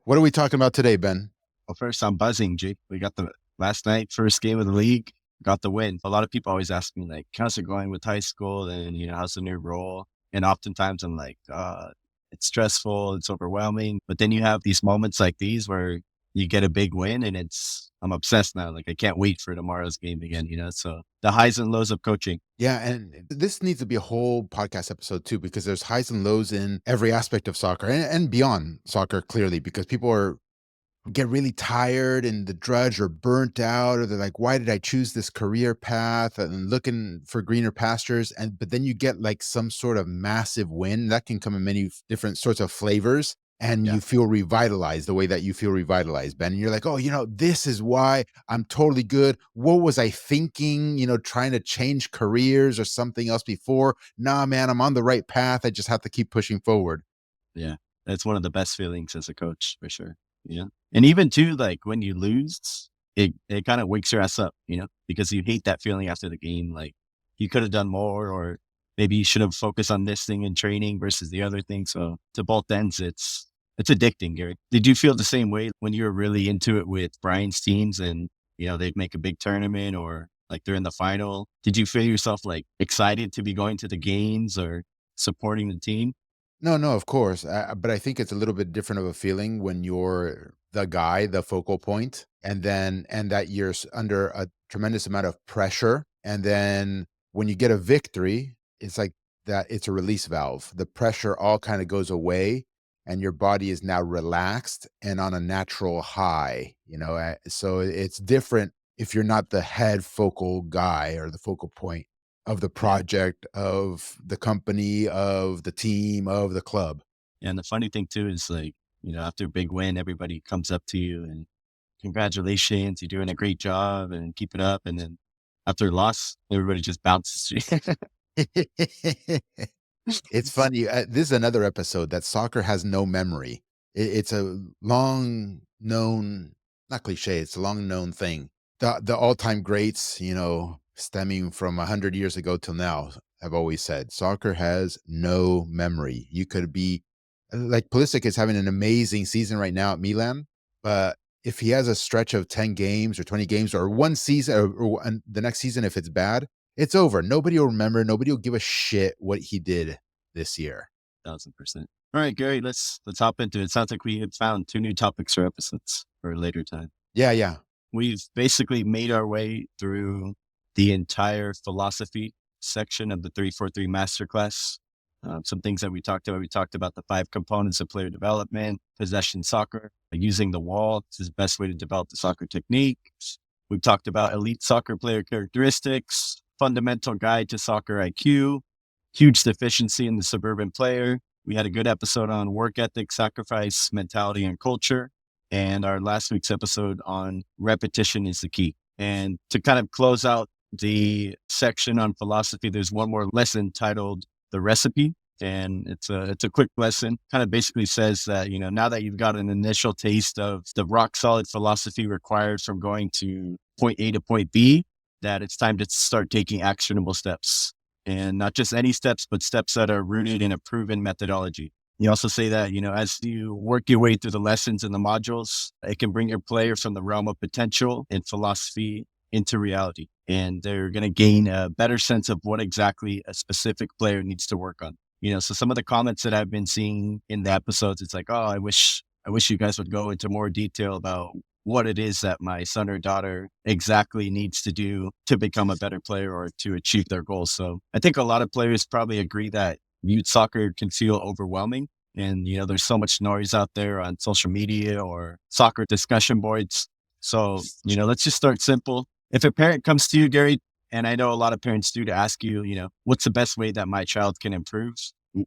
What are we talking about today, Ben? Well, first, I'm buzzing, Jake. We got the last night, first game of the league, got the win. A lot of people always ask me, like, how's it going with high school? And, how's the new role? And oftentimes I'm like, it's stressful, it's overwhelming. But then you have these moments like these where you get a big win and I'm obsessed now. Like, I can't wait for tomorrow's game again. So the highs and lows of coaching. Yeah, and this needs to be a whole podcast episode too, because there's highs and lows in every aspect of soccer and beyond soccer, clearly, because people are get really tired and the drudge or burnt out, or they're like, why did I choose this career path and looking for greener pastures? And but then you get like some sort of massive win that can come in many different sorts of flavors. And Yeah. you feel revitalized the way that you feel revitalized, Ben. And you're like, oh, this is why I'm totally good. What was I thinking? Trying to change careers or something else before? Nah, man, I'm on the right path. I just have to keep pushing forward. Yeah. That's one of the best feelings as a coach for sure. Yeah. And even too, like when you lose, it kind of wakes your ass up, because you hate that feeling after the game. Like you could have done more, or maybe you should have focused on this thing in training versus the other thing. So to both ends, it's addicting, Gary. Did you feel the same way when you were really into it with Brian's teams and, they'd make a big tournament or like they're in the final? Did you feel yourself like excited to be going to the games or supporting the team? No, no, of course. But I think it's a little bit different of a feeling when you're the guy, the focal point, and that you're under a tremendous amount of pressure. And then when you get a victory, it's like that it's a release valve. The pressure all kind of goes away and your body is now relaxed and on a natural high. So it's different if you're not the head focal guy or the focal point of the Yeah. project, of the company, of the team, of the club. And the funny thing too is like, after a big win, everybody comes up to you and congratulations, you're doing a great job and keep it up. And then after a loss, everybody just bounces you. It's funny, this is another episode that soccer has no memory. It's a long known, not cliche, it's a long known thing. The all-time greats, stemming from 100 years ago till now, have always said, "Soccer has no memory." You could be like Pulisic is having an amazing season right now at Milan, but if he has a stretch of 10 games or 20 games or one season and the next season, if it's bad, it's over. Nobody will remember. Nobody will give a shit what he did this year. 1000%. All right, Gary, let's hop into it. Sounds like we had found two new topics for episodes for a later time. Yeah, yeah. We've basically made our way through the entire philosophy section of the 343 Masterclass. Some things that we talked about. We talked about the 5 components of player development, possession soccer, using the wall. This is the best way to develop the soccer technique. We've talked about elite soccer player characteristics, fundamental guide to soccer IQ, huge deficiency in the suburban player. We had a good episode on work ethic, sacrifice, mentality, and culture. And our last week's episode on repetition is the key. And to kind of close out the section on philosophy, there's one more lesson titled The Recipe. And it's a quick lesson. Kind of basically says that, now that you've got an initial taste of the rock solid philosophy required from going to point A to point B, that it's time to start taking actionable steps. And not just any steps, but steps that are rooted in a proven methodology. You also say that, as you work your way through the lessons and the modules, it can bring your player from the realm of potential and philosophy into reality. And they're going to gain a better sense of what exactly a specific player needs to work on. So some of the comments that I've been seeing in the episodes, it's like, oh, I wish you guys would go into more detail about what it is that my son or daughter exactly needs to do to become a better player or to achieve their goals. So I think a lot of players probably agree that youth soccer can feel overwhelming. And, there's so much noise out there on social media or soccer discussion boards. So, let's just start simple. If a parent comes to you, Gary, and I know a lot of parents do, to ask you, what's the best way that my child can improve?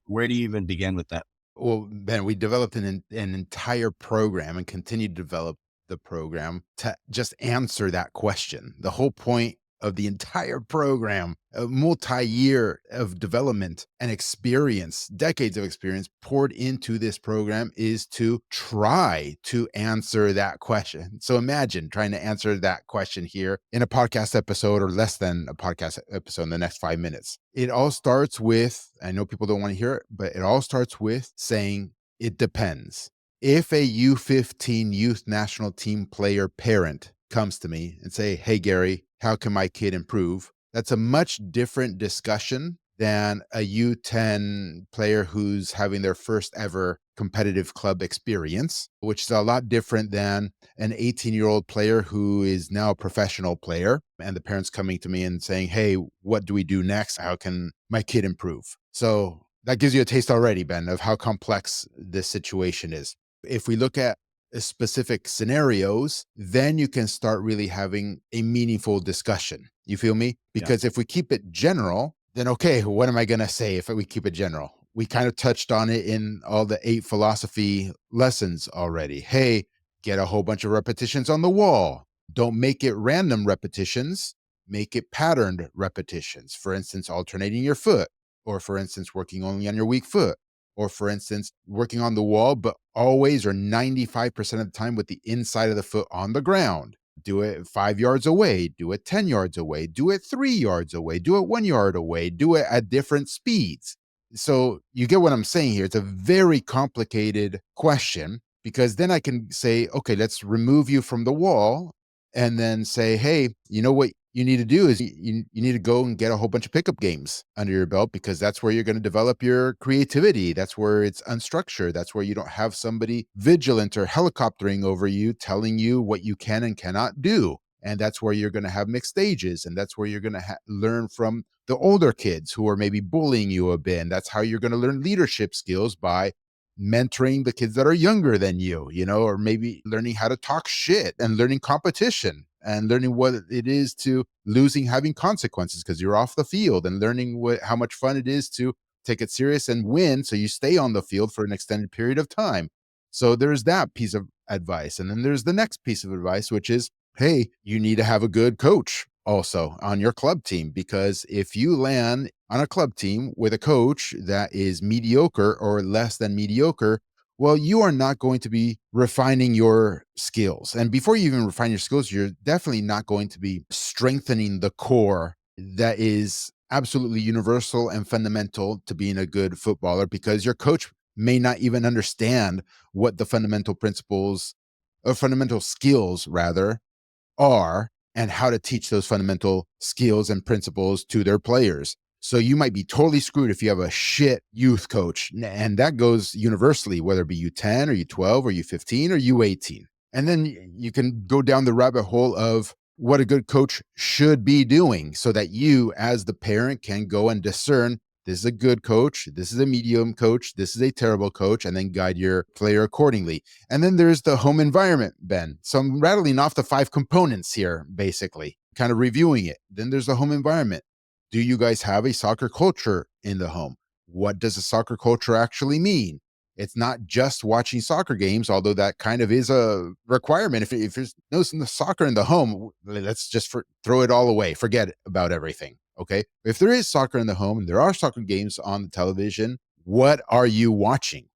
Where do you even begin with that? Well, Ben, we developed an entire program and continue to develop the program to just answer that question. The whole point of the entire program, a multi-year of development and experience, decades of experience poured into this program, is to try to answer that question. So imagine trying to answer that question here in a podcast episode or less than a podcast episode in the next 5 minutes. It all starts with, I know people don't want to hear it, but it all starts with saying it depends. If a U15 youth national team player parent comes to me and say, "Hey Gary, how can my kid improve?" That's a much different discussion than a U10 player who's having their first ever competitive club experience, which is a lot different than an 18-year-old player who is now a professional player and the parents coming to me and saying, "Hey, what do we do next? How can my kid improve?" So that gives you a taste already, Ben, of how complex this situation is. If we look at specific scenarios, then you can start really having a meaningful discussion. You feel me? Yeah. Because if we keep it general, then okay, what am I going to say if we keep it general? We kind of touched on it in all the 8 philosophy lessons already. Hey, get a whole bunch of repetitions on the wall. Don't make it random repetitions, make it patterned repetitions. For instance, alternating your foot, or for instance, working only on your weak foot, or for instance, working on the wall, but always or 95% of the time with the inside of the foot on the ground. Do it 5 yards away, do it 10 yards away, do it 3 yards away, do it 1 yard away, do it at different speeds. So you get what I'm saying here. It's a very complicated question because then I can say, okay, let's remove you from the wall and then say, hey, you know what you need to do is you need to go and get a whole bunch of pickup games under your belt because that's where you're going to develop your creativity. That's where it's unstructured. That's where you don't have somebody vigilant or helicoptering over you telling you what you can and cannot do. And that's where you're going to have mixed stages. And that's where you're going to learn from the older kids who are maybe bullying you a bit. And that's how you're going to learn leadership skills by mentoring the kids that are younger than you, or maybe learning how to talk shit and learning competition and learning what it is to losing having consequences because you're off the field and learning how much fun it is to take it serious and win so you stay on the field for an extended period of time. So there's that piece of advice. And then there's the next piece of advice, which is, hey, you need to have a good coach also on your club team because if you land on a club team with a coach that is mediocre or less than mediocre, well, you are not going to be refining your skills. And before you even refine your skills, you're definitely not going to be strengthening the core that is absolutely universal and fundamental to being a good footballer because your coach may not even understand what the fundamental principles or fundamental skills rather are and how to teach those fundamental skills and principles to their players. So you might be totally screwed if you have a shit youth coach. And that goes universally, whether it be U10 or U12 or U15 or U18. And then you can go down the rabbit hole of what a good coach should be doing so that you, as the parent, can go and discern this is a good coach, this is a medium coach, this is a terrible coach, and then guide your player accordingly. And then there's the home environment, Ben. So I'm rattling off the 5 components here, basically, kind of reviewing it. Then there's the home environment. Do you guys have a soccer culture in the home? What does a soccer culture actually mean? It's not just watching soccer games, although that kind of is a requirement. If there's no soccer in the home, let's just throw it all away. Forget about everything. Okay. If there is soccer in the home and there are soccer games on the television, what are you watching?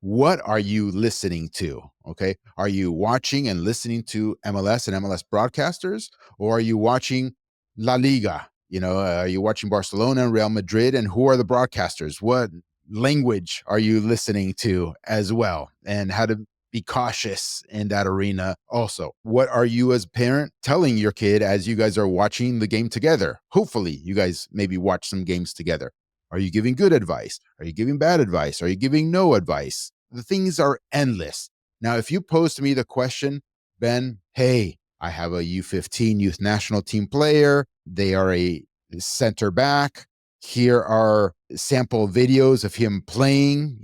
What are you listening to? Okay. Are you watching and listening to MLS and MLS broadcasters, or are you watching La Liga? Are you watching Barcelona and Real Madrid? And who are the broadcasters? What language are you listening to as well? And how to be cautious in that arena also. What are you as a parent telling your kid as you guys are watching the game together? Hopefully, you guys maybe watch some games together. Are you giving good advice? Are you giving bad advice? Are you giving no advice? The things are endless. Now, if you pose to me the question, Ben, hey, I have a U15 youth national team player. They are a center back. Here are sample videos of him playing,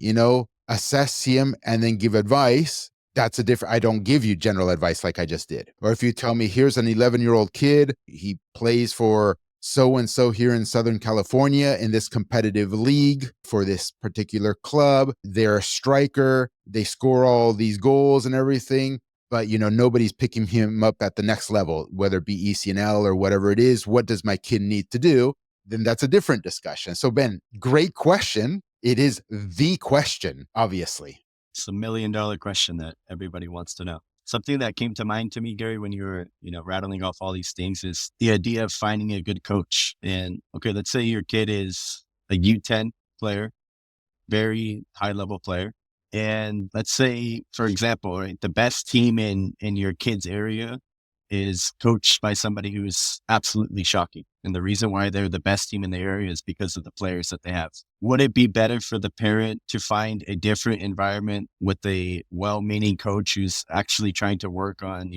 assess him and then give advice. That's a different, I don't give you general advice like I just did. Or if you tell me, here's an 11-year-old kid, he plays for so and so here in Southern California in this competitive league for this particular club. They're a striker. They score all these goals and everything. But, nobody's picking him up at the next level, whether it be ECNL or whatever it is. What does my kid need to do? Then that's a different discussion. So, Ben, great question. It is the question, obviously. It's $1 million question that everybody wants to know. Something that came to mind to me, Gary, when you were, rattling off all these things is the idea of finding a good coach. And okay, let's say your kid is a U10 player, very high level player, And let's say, for example, right, the best team in your kid's area is coached by somebody who is absolutely shocking. And the reason why they're the best team in the area is because of the players that they have. Would it be better for the parent to find a different environment with a well-meaning coach who's actually trying to work on,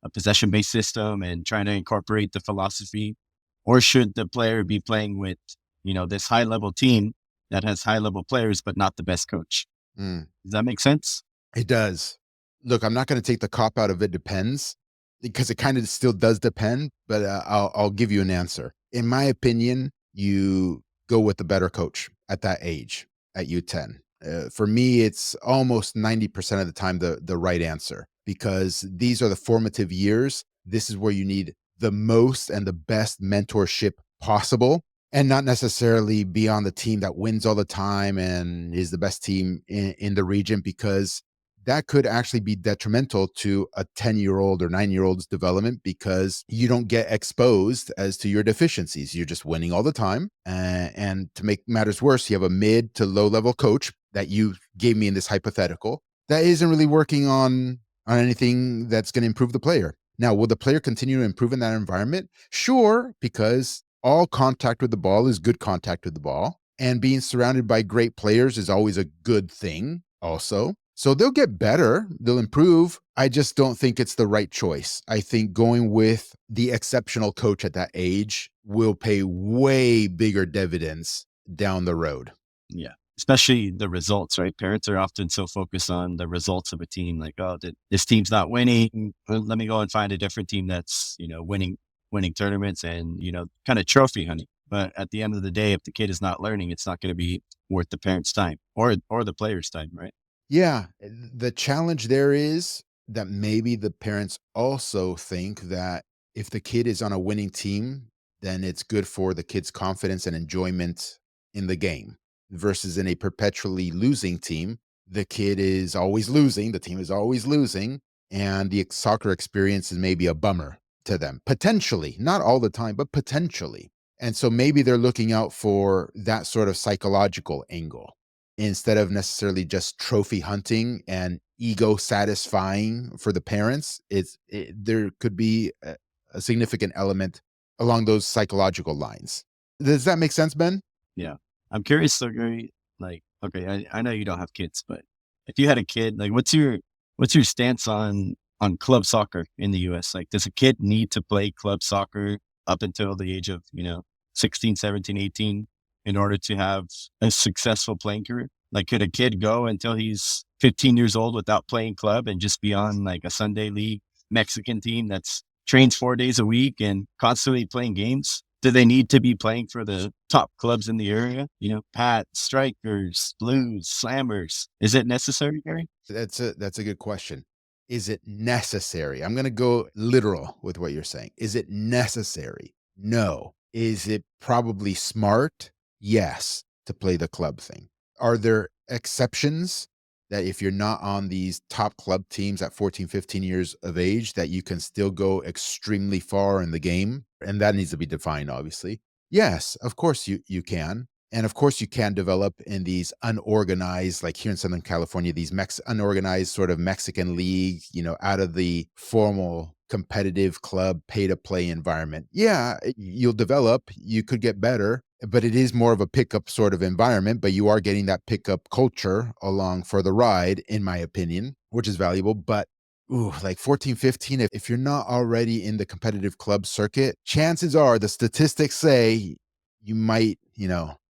a possession-based system and trying to incorporate the philosophy? Or should the player be playing with, this high-level team that has high-level players, but not the best coach? Mm, Does that make sense? it does. Look, I'm not going to take the cop out of it depends because it kind of still does depend, but I'll give you an answer. In my opinion, you go with the better coach at that age, at U10. For me, it's almost 90% of the time the right answer because these are the formative years. This is where you need the most and the best mentorship possible and not necessarily be on the team that wins all the time and is the best team in the region because that could actually be detrimental to a 10-year-old or 9-year-old's development because you don't get exposed as to your deficiencies. You're just winning all the time. And to make matters worse, you have a mid to low level coach that you gave me in this hypothetical that isn't really working on anything that's going to improve the player. Now, will the player continue to improve in that environment? Sure, because all contact with the ball is good contact with the ball. And being surrounded by great players is always a good thing, also. So they'll get better, they'll improve. I just don't think it's the right choice. I think going with the exceptional coach at that age will pay way bigger dividends down the road. Yeah. Especially the results, right? Parents are often so focused on the results of a team, like, oh, this team's not winning. Well, let me go and find a different team that's, winning tournaments and, kind of trophy hunting. But at the end of the day, if the kid is not learning, it's not going to be worth the parent's time or the player's time, right? Yeah, the challenge there is that maybe the parents also think that if the kid is on a winning team, then it's good for the kid's confidence and enjoyment in the game versus in a perpetually losing team, the kid is always losing, the team is always losing, and the soccer experience is maybe a bummer to them. Potentially, not all the time, but potentially. And so maybe they're looking out for that sort of psychological angle instead of necessarily just trophy hunting and ego satisfying for the parents. There could be a significant element along those psychological lines. Does that make sense, Ben? Yeah. I'm curious, so Gary, like, okay, I know you don't have kids, but if you had a kid, like what's your stance on club soccer in the US? Like, does a kid need to play club soccer up until the age of, 16, 17, 18 in order to have a successful playing career? Like, could a kid go until he's 15 years old without playing club and just be on like a Sunday league Mexican team that's trains 4 days a week and constantly playing games? Do they need to be playing for the top clubs in the area? Pat, Strikers, Blues, Slammers. Is it necessary, Gary? That's a good question. Is it necessary? I'm going to go literal with what you're saying. Is it necessary? No. Is it probably smart? Yes, to play the club thing. Are there exceptions that if you're not on these top club teams at 14, 15 years of age, that you can still go extremely far in the game? And that needs to be defined, obviously. Yes, of course you can. And of course, you can develop in these unorganized, like here in Southern California, these unorganized sort of Mexican league, out of the formal competitive club pay to play environment. Yeah, you'll develop, you could get better, but it is more of a pickup sort of environment. But you are getting that pickup culture along for the ride, in my opinion, which is valuable. But ooh, like 14, 15, if you're not already in the competitive club circuit, chances are the statistics say you might,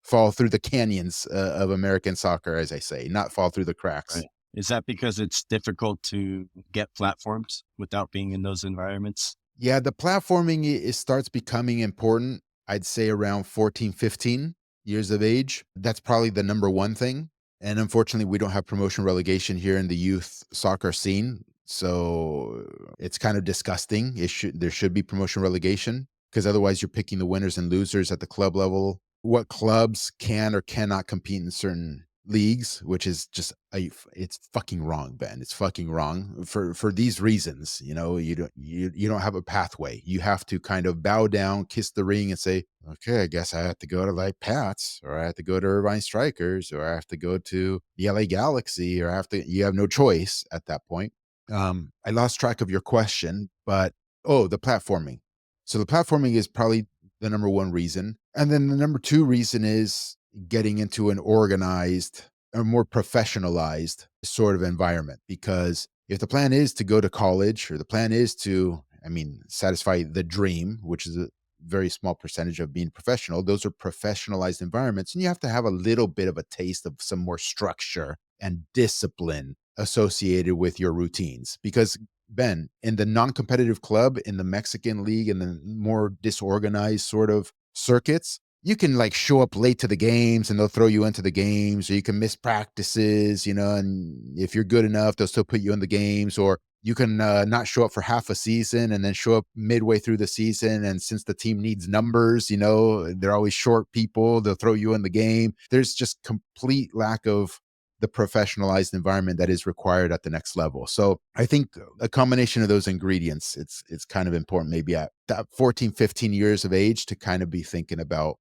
fall through the canyons of American soccer, as I say, not fall through the cracks. Right. Is that because it's difficult to get platforms without being in those environments? Yeah, the platforming it starts becoming important, I'd say around 14, 15 years of age. That's probably the number one thing. And unfortunately, we don't have promotion relegation here in the youth soccer scene. So it's kind of disgusting. There should be promotion relegation because otherwise you're picking the winners and losers at the club level. What clubs can or cannot compete in certain leagues, which is just it's fucking wrong, Ben. It's fucking wrong for these reasons. You don't have a pathway. You have to kind of bow down, kiss the ring, and say, okay, I guess I have to go to like Pats, or I have to go to Irvine Strikers, or I have to go to the LA Galaxy, or you have no choice at that point. I lost track of your question, but the platforming. So the platforming is probably the number one reason. And then the number two reason is getting into an organized or more professionalized sort of environment. Because if the plan is to go to college, or the plan is to, satisfy the dream, which is a very small percentage of being professional, those are professionalized environments. And you have to have a little bit of a taste of some more structure and discipline associated with your routines. Because Ben, in the non-competitive club, in the Mexican league, in the more disorganized sort of circuits, you can like show up late to the games and they'll throw you into the games, or you can miss practices, and if you're good enough, they'll still put you in the games, or you can not show up for half a season and then show up midway through the season. And since the team needs numbers, they're always short people, they'll throw you in the game. There's just complete lack of the professionalized environment that is required at the next level. So I think a combination of those ingredients, it's kind of important maybe at that 14, 15 years of age to kind of be thinking about,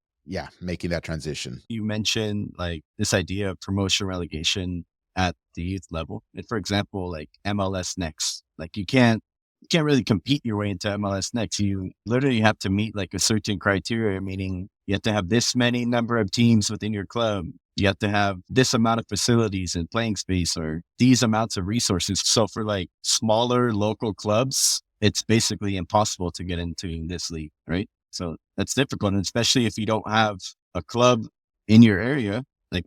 making that transition. You mentioned like this idea of promotion relegation at the youth level. And for example, like MLS Next, like you can't really compete your way into MLS Next. You literally have to meet like a certain criteria, meaning you have to have this many number of teams within your club. You have to have this amount of facilities and playing space, or these amounts of resources. So for like smaller local clubs, it's basically impossible to get into this league, right? So that's difficult. And especially if you don't have a club in your area, like,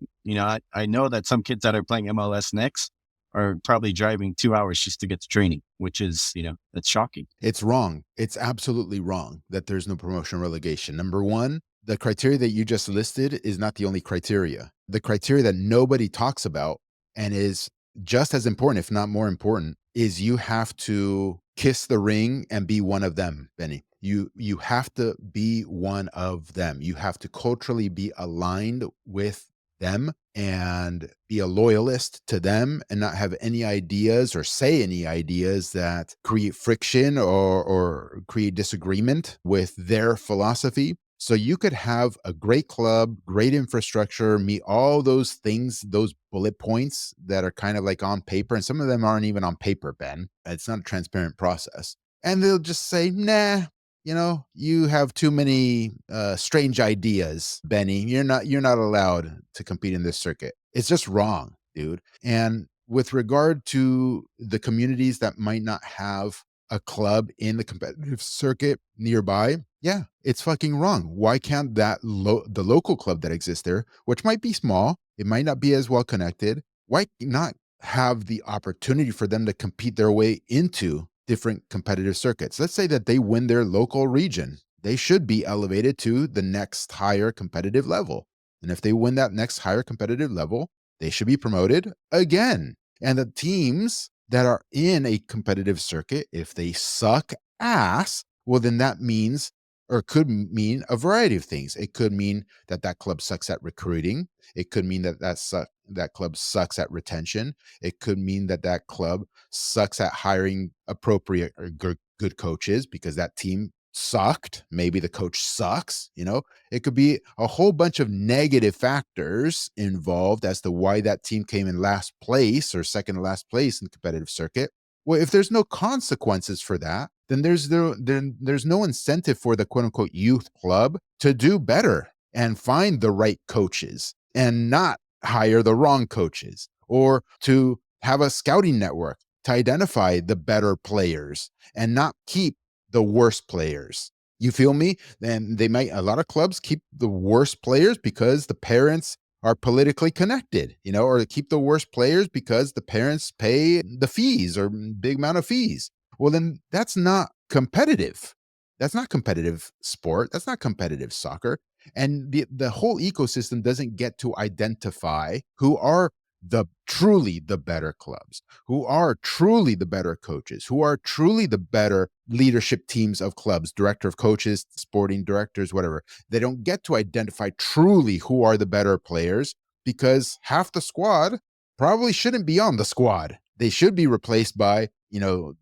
I know that some kids that are playing MLS Next are probably driving 2 hours just to get to training, which is, that's shocking. It's wrong. It's absolutely wrong that there's no promotion relegation. Number one, the criteria that you just listed is not the only criteria. The criteria that nobody talks about and is just as important, if not more important, is you have to kiss the ring and be one of them, Benny. You have to be one of them. You have to culturally be aligned with them and be a loyalist to them, and not have any ideas or say any ideas that create friction or create disagreement with their philosophy. So you could have a great club, great infrastructure, meet all those things, those bullet points that are kind of like on paper. And some of them aren't even on paper, Ben. It's not a transparent process. And they'll just say, nah, you have too many strange ideas, Benny. You're not allowed to compete in this circuit. It's just wrong, dude. And with regard to the communities that might not have a club in the competitive circuit nearby, yeah, it's fucking wrong. Why can't the local club that exists there, which might be small, it might not be as well connected, why not have the opportunity for them to compete their way into different competitive circuits? Let's say that they win their local region. They should be elevated to the next higher competitive level. And if they win that next higher competitive level, they should be promoted again. And the teams that are in a competitive circuit, if they suck ass, well, then that means, or could mean, a variety of things. It could mean that that club sucks at recruiting. It could mean that club sucks at retention. It could mean that that club sucks at hiring appropriate or good coaches because that team sucked. Maybe the coach sucks. It could be a whole bunch of negative factors involved as to why that team came in last place or second to last place in the competitive circuit. Well, if there's no consequences for that, then there's no incentive for the quote unquote youth club to do better and find the right coaches and not hire the wrong coaches, or to have a scouting network to identify the better players and not keep the worst players. You feel me? Then a lot of clubs keep the worst players because the parents are politically connected, or keep the worst players because the parents pay the fees or big amount of fees. Well, then that's not competitive. That's not competitive sport. That's not competitive soccer. And the whole ecosystem doesn't get to identify who are truly the better clubs, who are truly the better coaches, who are truly the better leadership teams of clubs, director of coaches, sporting directors, whatever. They don't get to identify truly who are the better players. because half the squad probably shouldn't be on the squad. They should be replaced by,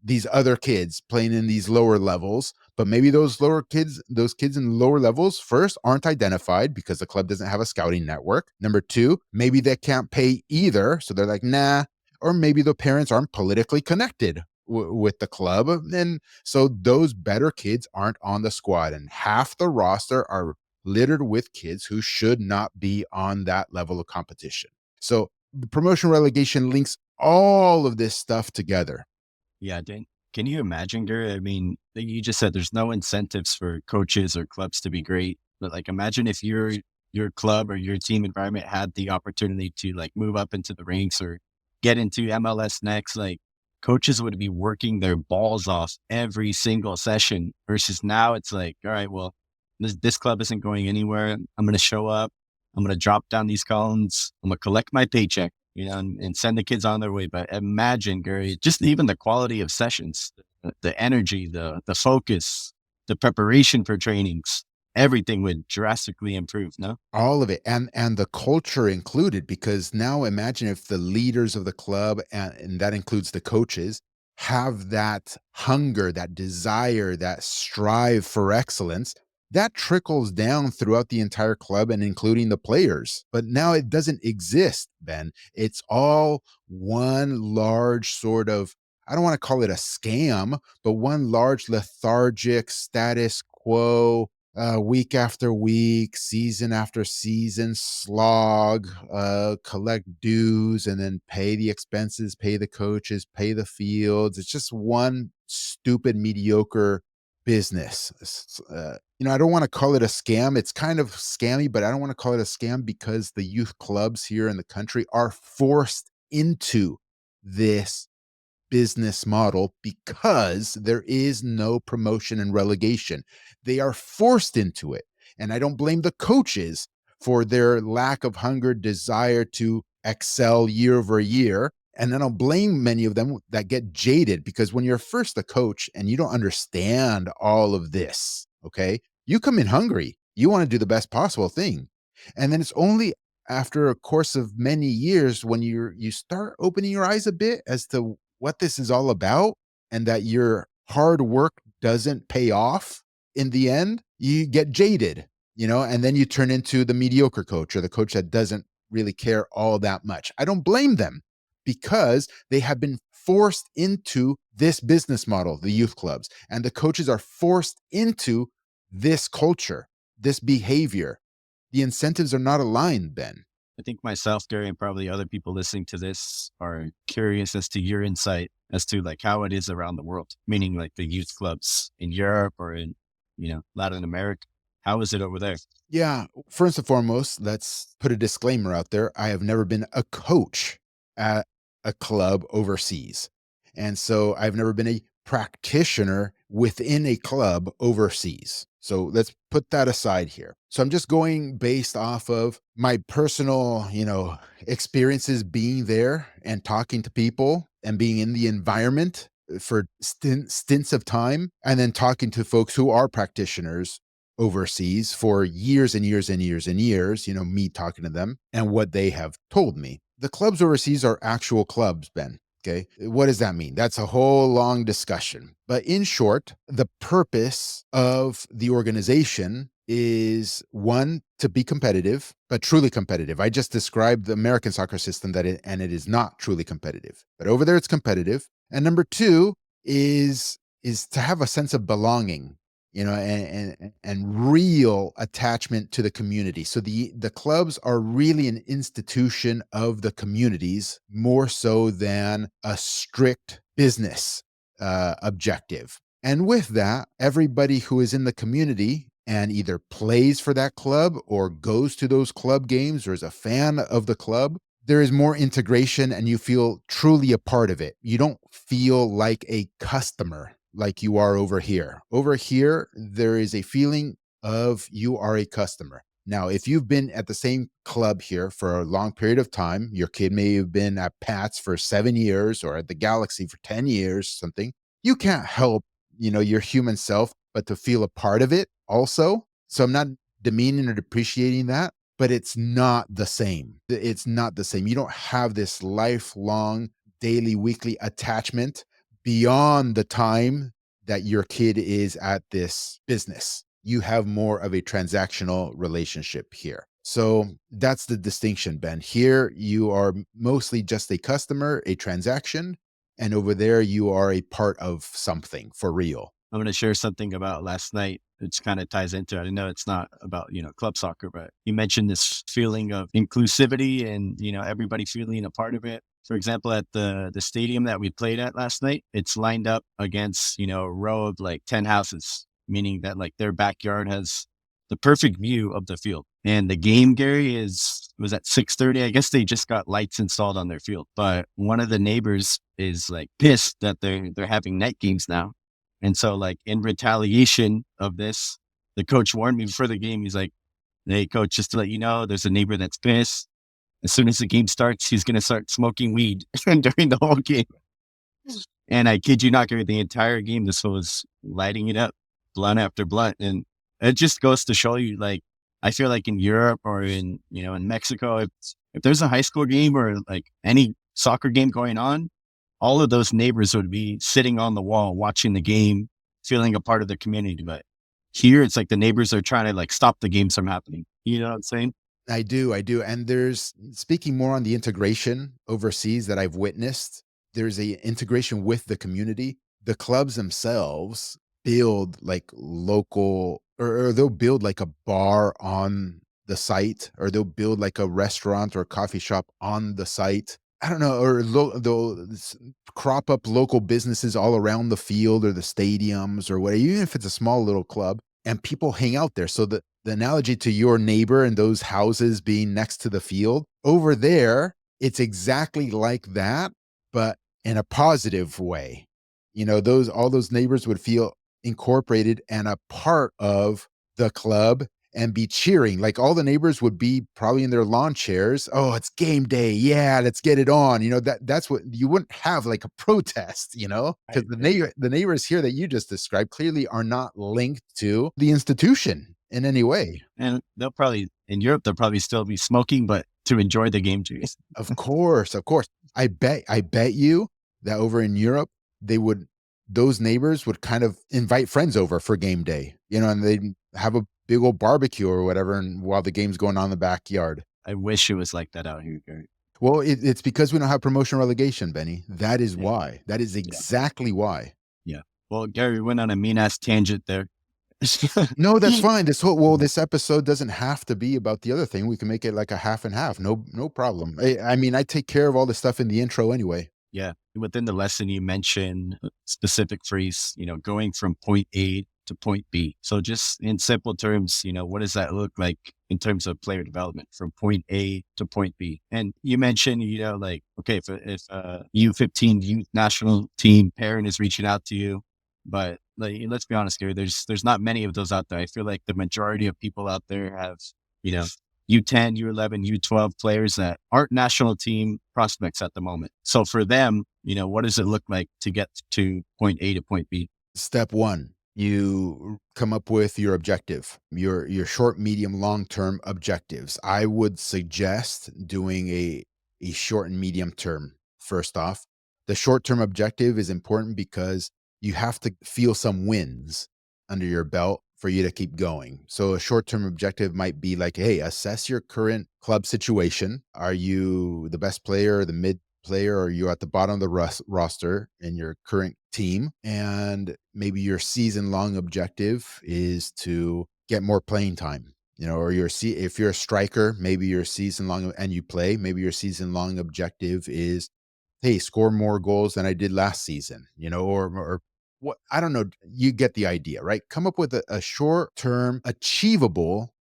these other kids playing in these lower levels. But maybe those kids in lower levels, first, aren't identified because the club doesn't have a scouting network. Number two, maybe they can't pay either. So they're like, nah. Or maybe the parents aren't politically connected with the club. And so those better kids aren't on the squad. And half the roster are littered with kids who should not be on that level of competition. So the promotion relegation links all of this stuff together. Yeah, can you imagine, Gary? I mean, like you just said there's no incentives for coaches or clubs to be great, but like imagine if your club or your team environment had the opportunity to like move up into the ranks or get into MLS next. Like coaches would be working their balls off every single session versus now it's like, all right, well, this club isn't going anywhere. I'm going to show up. I'm going to drop down these columns. I'm going to collect my paycheck, and send the kids on their way. But imagine, Gary, just even the quality of sessions, the energy, the focus, the preparation for trainings, everything would drastically improve. No? All of it, and the culture included, because now imagine if the leaders of the club, and that includes the coaches, have that hunger, that desire, that strive for excellence, that trickles down throughout the entire club and including the players. But now it doesn't exist, Ben. It's all one large sort of, I don't want to call it a scam, but one large lethargic status quo, week after week, season after season slog, collect dues and then pay the expenses, pay the coaches, pay the fields. It's just one stupid, mediocre business. I don't want to call it a scam. It's kind of scammy, but I don't want to call it a scam because the youth clubs here in the country are forced into this business model because there is no promotion and relegation. They are forced into it. And I don't blame the coaches for their lack of hunger, desire to excel year over year. And I don't blame many of them that get jaded because when you're first a coach and you don't understand all of this, okay, you come in hungry. You want to do the best possible thing. And then it's only after a course of many years when you start opening your eyes a bit as to what this is all about and that your hard work doesn't pay off in the end, you get jaded, and then you turn into the mediocre coach or the coach that doesn't really care all that much. I don't blame them because they have been forced into this business model, the youth clubs, and the coaches are forced into this culture, this behavior. The incentives are not aligned, Ben. I think myself, Gary, and probably other people listening to this are curious as to your insight as to like how it is around the world, meaning like the youth clubs in Europe or in, Latin America. How is it over there? Yeah. First and foremost, let's put a disclaimer out there. I have never been a coach at a club overseas. And so I've never been a practitioner within a club overseas. So let's put that aside here. So I'm just going based off of my personal, experiences being there and talking to people and being in the environment for stints of time, and then talking to folks who are practitioners overseas for years and years and years and years, me talking to them and what they have told me. The clubs overseas are actual clubs, Ben. Okay. What does that mean? That's a whole long discussion. But in short, the purpose of the organization is one, to be competitive, but truly competitive. I just described the American soccer system and it is not truly competitive. But over there it's competitive. And number two is to have a sense of belonging, and real attachment to the community. So the clubs are really an institution of the communities more so than a strict business objective. And with that, everybody who is in the community and either plays for that club or goes to those club games or is a fan of the club, there is more integration and you feel truly a part of it. You don't feel like a customer like you are over here. Over here, there is a feeling of you are a customer. Now, if you've been at the same club here for a long period of time, your kid may have been at Pat's for 7 years or at the Galaxy for 10 years, something, you can't help, your human self, but to feel a part of it also. So I'm not demeaning or depreciating that. but it's not the same. It's not the same. You don't have this lifelong, daily, weekly attachment beyond the time that your kid is at this business. You have more of a transactional relationship here. So that's the distinction, Ben. Here, you are mostly just a customer, a transaction, and over there, you are a part of something for real. I'm going to share something about last night, which kind of ties into it. I know it's not about, club soccer, but you mentioned this feeling of inclusivity and, everybody feeling a part of it. For example, at the stadium that we played at last night, it's lined up against, a row of like 10 houses, meaning that like their backyard has the perfect view of the field. And the game, Gary, was at 6:30. I guess they just got lights installed on their field. But one of the neighbors is like pissed that they're having night games now. And so, like, in retaliation of this, the coach warned me before the game. He's like, "Hey, coach, just to let you know, there's a neighbor that's pissed. As soon as the game starts, he's going to start smoking weed during the whole game." And I kid you not, Gary, the entire game, this was lighting it up, blunt after blunt. And it just goes to show you, like, I feel like in Europe or in Mexico, if there's a high school game or like any soccer game going on, all of those neighbors would be sitting on the wall watching the game, feeling a part of the community. But here, it's like the neighbors are trying to like stop the games from happening. You know what I'm saying? I do. And there's speaking more on the integration overseas that I've witnessed, there's a integration with the community. The clubs themselves build like local or they'll build like a bar on the site or they'll build like a restaurant or a coffee shop on the site. I don't know, or they'll crop up local businesses all around the field or the stadiums or whatever, even if it's a small little club and people hang out there. So the analogy to your neighbor and those houses being next to the field, over there, it's exactly like that, but in a positive way. Those all those neighbors would feel incorporated and a part of the club and be cheering. Like all the neighbors would be probably in their lawn chairs. Oh, it's game day. Yeah, let's get it on. That's what you wouldn't have like a protest, because Right, right. the neighbors here that you just described clearly are not linked to the institution in any way. And they'll probably, in Europe, they'll probably still be smoking, but to enjoy the game too. Of course, of course. I bet you that over in Europe, they would those neighbors would kind of invite friends over for game day, and they'd have a big old barbecue or whatever, and while the game's going on in the backyard. I wish it was like that out here, Gary. Well, it's because we don't have promotion relegation, Benny. That is Yeah, why. That is yeah, exactly why. yeah. Well, Gary, we went on a mean ass tangent there. No, that's fine. This episode doesn't have to be about the other thing. We can make it like a half and half. No problem. I mean, I take care of all the stuff in the intro anyway. Yeah. Within the lesson, you mentioned a specific phrase, going from point A to point B. So just in simple terms, what does that look like in terms of player development from point A to point B? And you mentioned, like, okay, if U15 youth national team parent is reaching out to you, but like, let's be honest, Gary, there's not many of those out there. I feel like the majority of people out there have, you know, U10, U11, U12 players that aren't national team prospects at the moment. So for them, what does it look like to get to point A to point B? Step one, you come up with your objective, your short, medium, long-term objectives. I would suggest doing a short and medium term first off. The short-term objective is important because you have to feel some wins under your belt for you to keep going. So a short-term objective might be like, hey, assess your current club situation. Are you the best player, the mid player, or are you at the bottom of the roster in your current team? And maybe your season long objective is to get more playing time. Or if you're a striker, maybe your season long and you play, maybe your season long objective is, hey, score more goals than I did last season, or what, I don't know. You get the idea, right? Come up with a short term achievable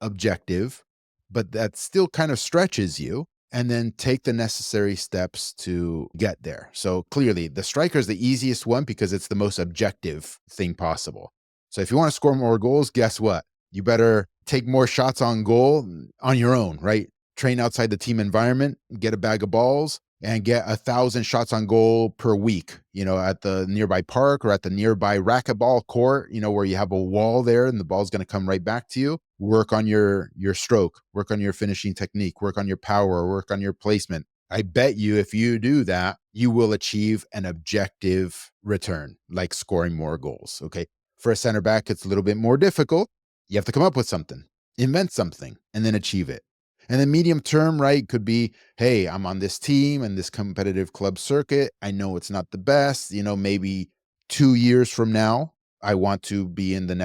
objective, but that still kind of stretches you, and then take the necessary steps to get there. So clearly, the striker is the easiest one because it's the most objective thing possible. So if you want to score more goals, guess what? You better take more shots on goal on your own, right? Train outside the team environment, get a bag of balls, and get 1,000 shots on goal per week, at the nearby park or at the nearby racquetball court, where you have a wall there and the ball's going to come right back to you. Work on your stroke, work on your finishing technique, work on your power, work on your placement. I bet you if you do that, you will achieve an objective return, like scoring more goals. Okay. For a center back, it's a little bit more difficult. You have to come up with something, invent something, and then achieve it. And then medium term, right, could be, hey, I'm on this team and this competitive club circuit. I know it's not the best. Maybe 2 years from now, I want to be at the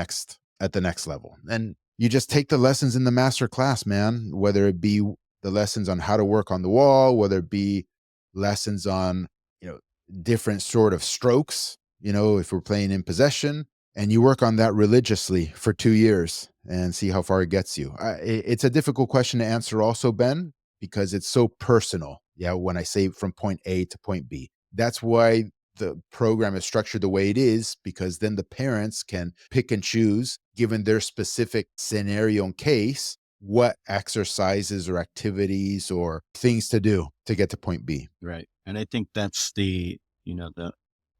next level. And you just take the lessons in the master class, man, whether it be the lessons on how to work on the wall, whether it be lessons on, you know, different sort of strokes, if we're playing in possession, and you work on that religiously for 2 years and see how far it gets you. It's a difficult question to answer also, Ben, because it's so personal. Yeah. When I say from point A to point B, that's why the program is structured the way it is, because then the parents can pick and choose, given their specific scenario and case, what exercises or activities or things to do to get to point B. Right. And I think that's the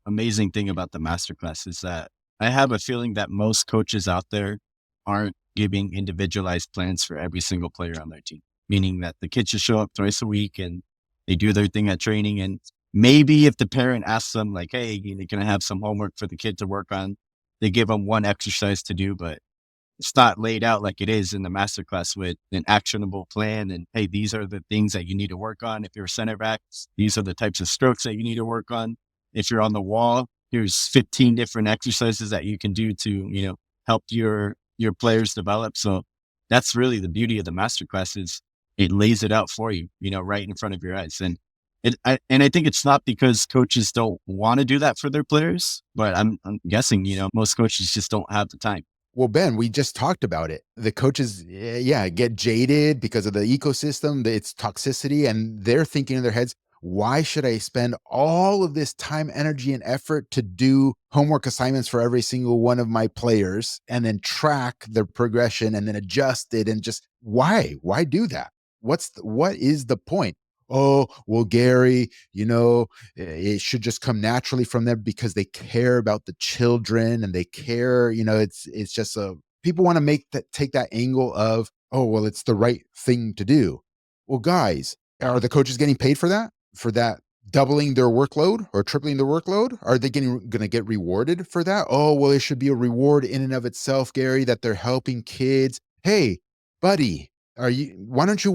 amazing thing about the masterclass is that I have a feeling that most coaches out there aren't giving individualized plans for every single player on their team, meaning that the kids just show up twice a week and they do their thing at training. And maybe if the parent asks them like, hey, can I have some homework for the kid to work on? They give them one exercise to do, but it's not laid out like it is in the masterclass with an actionable plan. And hey, these are the things that you need to work on. If you're a center back, these are the types of strokes that you need to work on. If you're on the wall, here's 15 different exercises that you can do to, help your players develop. So that's really the beauty of the masterclass is it lays it out for you, right in front of your eyes. And I think it's not because coaches don't want to do that for their players, but I'm guessing, most coaches just don't have the time. Well, Ben, we just talked about it. The coaches, yeah, get jaded because of the ecosystem, its toxicity, and they're thinking in their heads, why should I spend all of this time, energy, and effort to do homework assignments for every single one of my players and then track their progression and then adjust it and just why? Why do that? What is the point? Oh, well, Gary, it should just come naturally from them because they care about the children and they care, it's just people want to take that angle of, oh, well, it's the right thing to do. Well, guys, are the coaches getting paid for that? For that doubling their workload or tripling their workload? Are they going to get rewarded for that? Oh, well, it should be a reward in and of itself, Gary, that they're helping kids. Hey, buddy, why don't you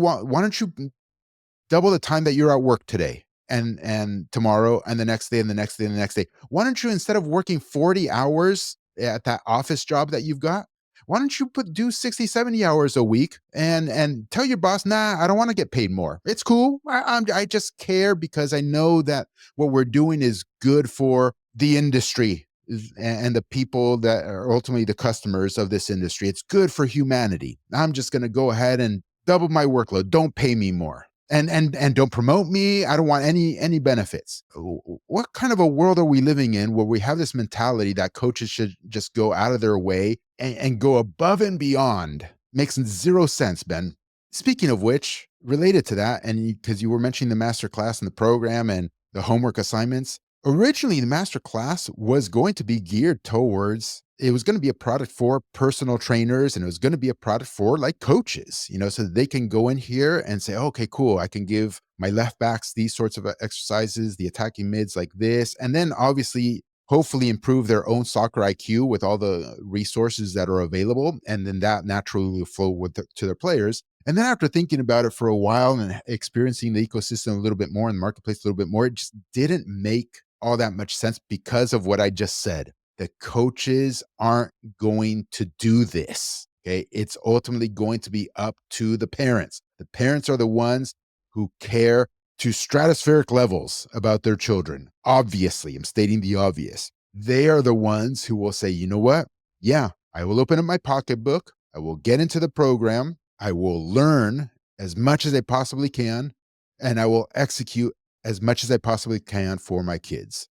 double the time that you're at work today and tomorrow and the next day and the next day and the next day? Why don't you, instead of working 40 hours at that office job that you've got, why don't you do 60, 70 hours a week and tell your boss, nah, I don't want to get paid more. It's cool. I just care because I know that what we're doing is good for the industry and the people that are ultimately the customers of this industry. It's good for humanity. I'm just going to go ahead and double my workload. Don't pay me more. And don't promote me. I don't want any benefits. What kind of a world are we living in where we have this mentality that coaches should just go out of their way and go above and beyond? Makes zero sense, Ben. Speaking of which, related to that, and because you were mentioning the master class and the program and the homework assignments, originally the master class was going to be geared towards, it was going to be a product for personal trainers and it was going to be a product for like coaches, so that they can go in here and say, okay, cool, I can give my left backs these sorts of exercises, the attacking mids like this, and then obviously hopefully improve their own soccer IQ with all the resources that are available, and then that naturally will flow to their players. And then after thinking about it for a while and experiencing the ecosystem a little bit more and the marketplace a little bit more, it just didn't make all that much sense because of what I just said. The coaches aren't going to do this. Okay. It's ultimately going to be up to the parents. The parents are the ones who care to stratospheric levels about their children. Obviously, I'm stating the obvious. They are the ones who will say, you know what? Yeah, I will open up my pocketbook. I will get into the program. I will learn as much as I possibly can, and I will execute as much as I possibly can for my kids.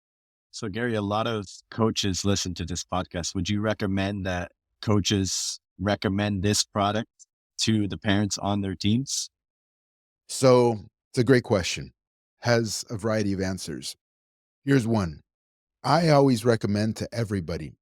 So, Gary, a lot of coaches listen to this podcast. Would you recommend that coaches recommend this product to the parents on their teams? So it's a great question. has a variety of answers. Here's one. I always recommend to everybody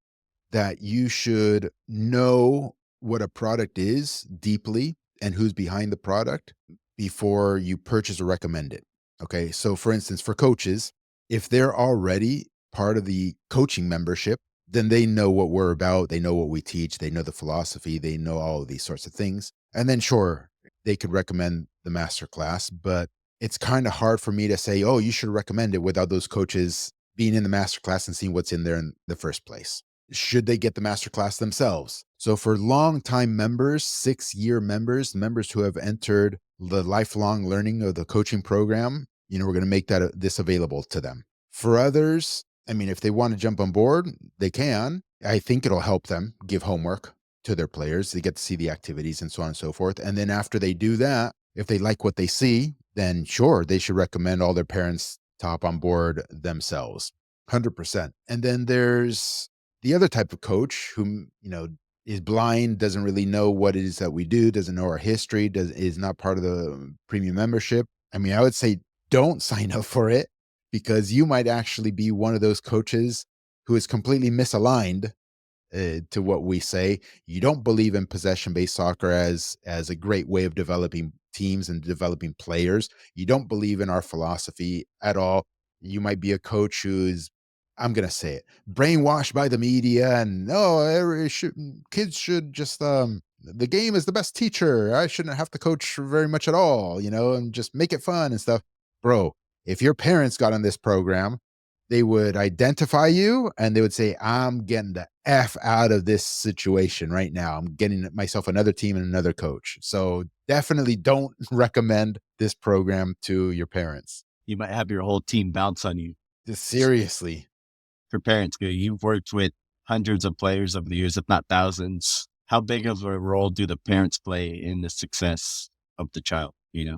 that you should know what a product is deeply and who's behind the product before you purchase or recommend it. Okay. So, for instance, for coaches, if they're already part of the coaching membership, then they know what we're about. They know what we teach. They know the philosophy. They know all of these sorts of things. And then, sure, they could recommend the masterclass, but it's kind of hard for me to say, oh, you should recommend it without those coaches being in the masterclass and seeing what's in there in the first place. Should they get the masterclass themselves? So for long-time members, 6-year members, members who have entered the lifelong learning of the coaching program, we're going to make that this available to them. For others, I mean, if they want to jump on board, they can. I think it'll help them give homework to their players. They get to see the activities and so on and so forth. And then after they do that, if they like what they see, then sure, they should recommend all their parents to hop on board themselves. 100%. And then there's the other type of coach who, is blind, doesn't really know what it is that we do, doesn't know our history, is not part of the premium membership. I mean, I would say don't sign up for it because you might actually be one of those coaches who is completely misaligned to what we say. You don't believe in possession-based soccer as a great way of developing teams and developing players. You don't believe in our philosophy at all. You might be a coach who's, I'm gonna say it, brainwashed by the media, and no, kids should just the game is the best teacher. I shouldn't have to coach very much at all, and just make it fun and stuff. Bro, if your parents got on this program, they would identify you and they would say, I'm getting the F out of this situation right now. I'm getting myself another team and another coach. So definitely don't recommend this program to your parents. You might have your whole team bounce on you. Just seriously. For parents, you've worked with hundreds of players over the years, if not thousands. How big of a role do the parents play in the success of the child?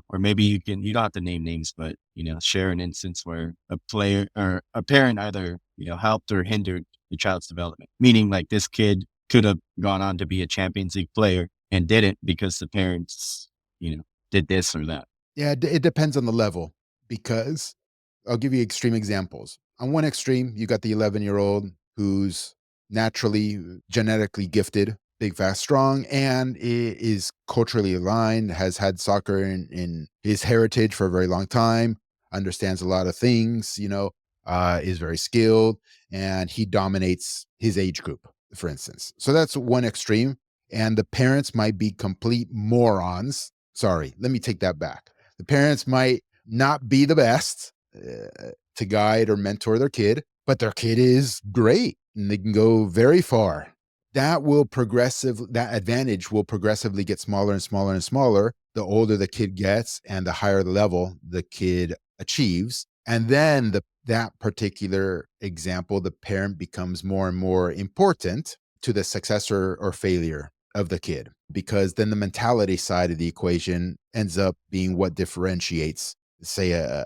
Or maybe you don't have to name names, but, share an instance where a player or a parent either, helped or hindered the child's development. Meaning like this kid could have gone on to be a Champions League player and didn't because the parents, did this or that. Yeah, it depends on the level because I'll give you extreme examples. On one extreme, you got the 11-year-old who's naturally genetically gifted, big, fast, strong, and is culturally aligned, has had soccer in his heritage for a very long time, understands a lot of things, is very skilled, and he dominates his age group, for instance. So that's one extreme. And the parents might be complete morons. Sorry, let me take that back. The parents might not be the best to guide or mentor their kid, but their kid is great and they can go very far. That advantage will progressively get smaller and smaller and smaller the older the kid gets and the higher the level the kid achieves. And then that particular example, the parent becomes more and more important to the success or failure of the kid, because then the mentality side of the equation ends up being what differentiates, say, a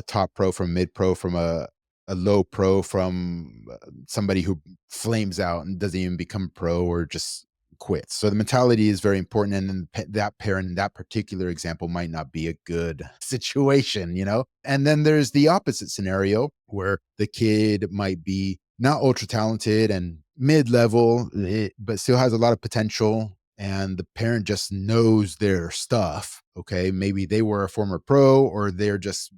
top pro from mid pro from a low pro from somebody who flames out and doesn't even become pro or just quits. So the mentality is very important. And then that parent in that particular example might not be a good situation, And then there's the opposite scenario where the kid might be not ultra talented and mid level, but still has a lot of potential. And the parent just knows their stuff. Okay. Maybe they were a former pro or they just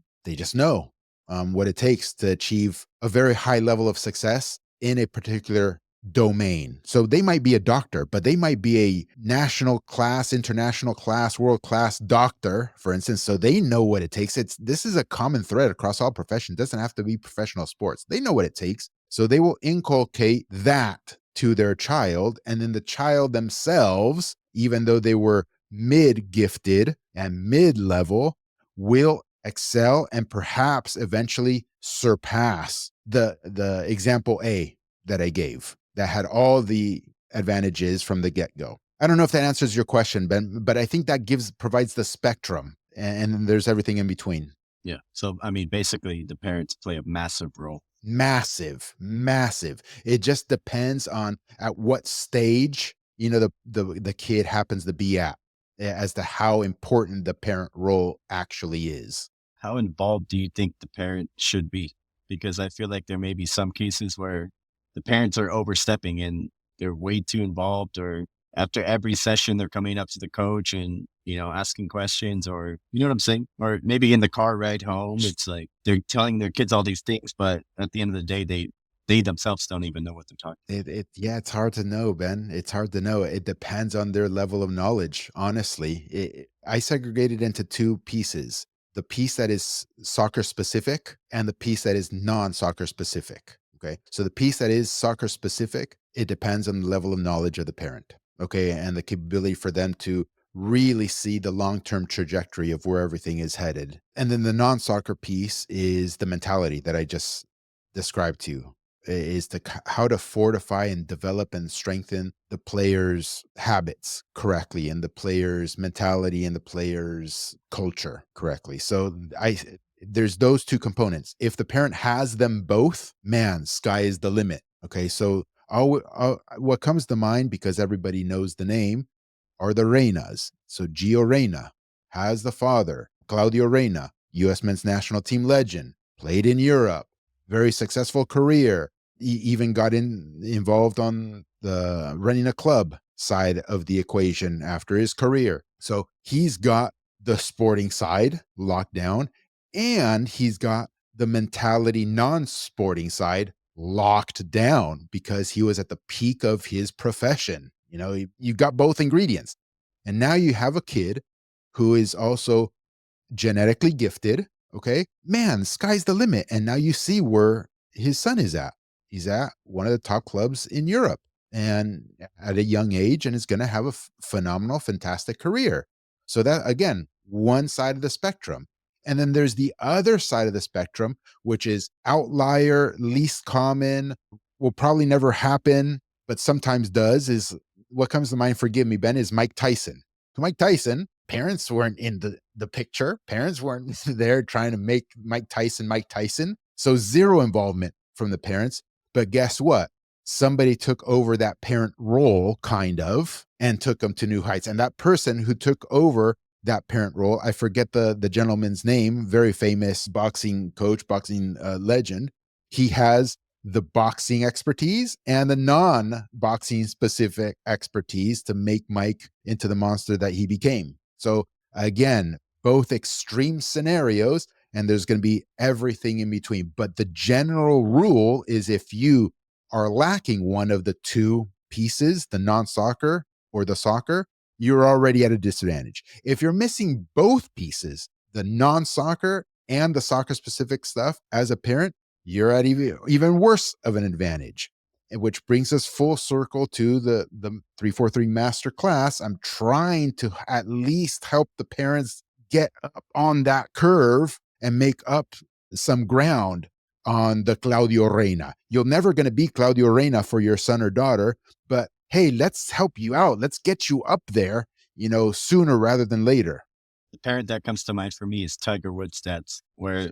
know what it takes to achieve a very high level of success in a particular domain. So they might be a doctor, but they might be a national class, international class, world class doctor, for instance. So they know what it takes. This is a common thread across all professions. It doesn't have to be professional sports. They know what it takes. So they will inculcate that to their child. And then the child themselves, even though they were mid gifted and mid level, will excel and perhaps eventually surpass the example A that I gave that had all the advantages from the get-go. I don't know if that answers your question, Ben, but I think that provides the spectrum and then there's everything in between. Yeah. So, I mean, basically the parents play a massive role. Massive, massive. It just depends on at what stage, the kid happens to be at as to how important the parent role actually is. how involved do you think the parent should be? Because I feel like there may be some cases where the parents are overstepping and they're way too involved, or after every session they're coming up to the coach and, asking questions, or you know what I'm saying? Or maybe in the car ride home, it's like they're telling their kids all these things, but at the end of the day, they themselves don't even know what they're talking. Yeah, it's hard to know, Ben. It's hard to know. It depends on their level of knowledge, honestly. I segregate it into two pieces. The piece that is soccer specific and the piece that is non-soccer specific. Okay. So the piece that is soccer specific, it depends on the level of knowledge of the parent. Okay. And the capability for them to really see the long-term trajectory of where everything is headed. And then the non-soccer piece is the mentality that I just described to you, is how to fortify and develop and strengthen the player's habits correctly, and the player's mentality and the player's culture correctly. So I there's those two components. If the parent has them both, man, sky is the limit. Okay, so what comes to mind, because everybody knows the name, are the Reynas. So Gio Reyna has the father, Claudio Reyna, U.S. men's national team legend, played in Europe, very successful career. He even got involved on the running a club side of the equation after his career. So he's got the sporting side locked down, and he's got the mentality non-sporting side locked down because he was at the peak of his profession. You got both ingredients. And now you have a kid who is also genetically gifted. Okay. Man, sky's the limit. And now you see where his son is at. He's at one of the top clubs in Europe and at a young age, and is going to have a phenomenal, fantastic career. So, that again, one side of the spectrum. And then there's the other side of the spectrum, which is outlier, least common, will probably never happen, but sometimes does. Is what comes to mind, forgive me, Ben, is Mike Tyson. Mike Tyson, parents weren't in the picture. Parents weren't there trying to make Mike Tyson Mike Tyson. So zero involvement from the parents. But guess what? Somebody took over that parent role, kind of, and took them to new heights. And that person who took over that parent role, I forget the gentleman's name, very famous boxing coach, boxing legend. He has the boxing expertise and the non-boxing specific expertise to make Mike into the monster that he became. So again, both extreme scenarios, and there's going to be everything in between. But the general rule is, if you are lacking one of the two pieces, the non-soccer or the soccer, you're already at a disadvantage. If you're missing both pieces, the non-soccer and the soccer specific stuff, as a parent, you're at even worse of an advantage. Which brings us full circle to the 343 Masterclass. I'm trying to at least help the parents get up on that curve and make up some ground on the Claudio Reyna. You're never going to be Claudio Reyna for your son or daughter, but hey, let's help you out. Let's get you up there, sooner rather than later. The parent that comes to mind for me is Tiger Woods' stats, where,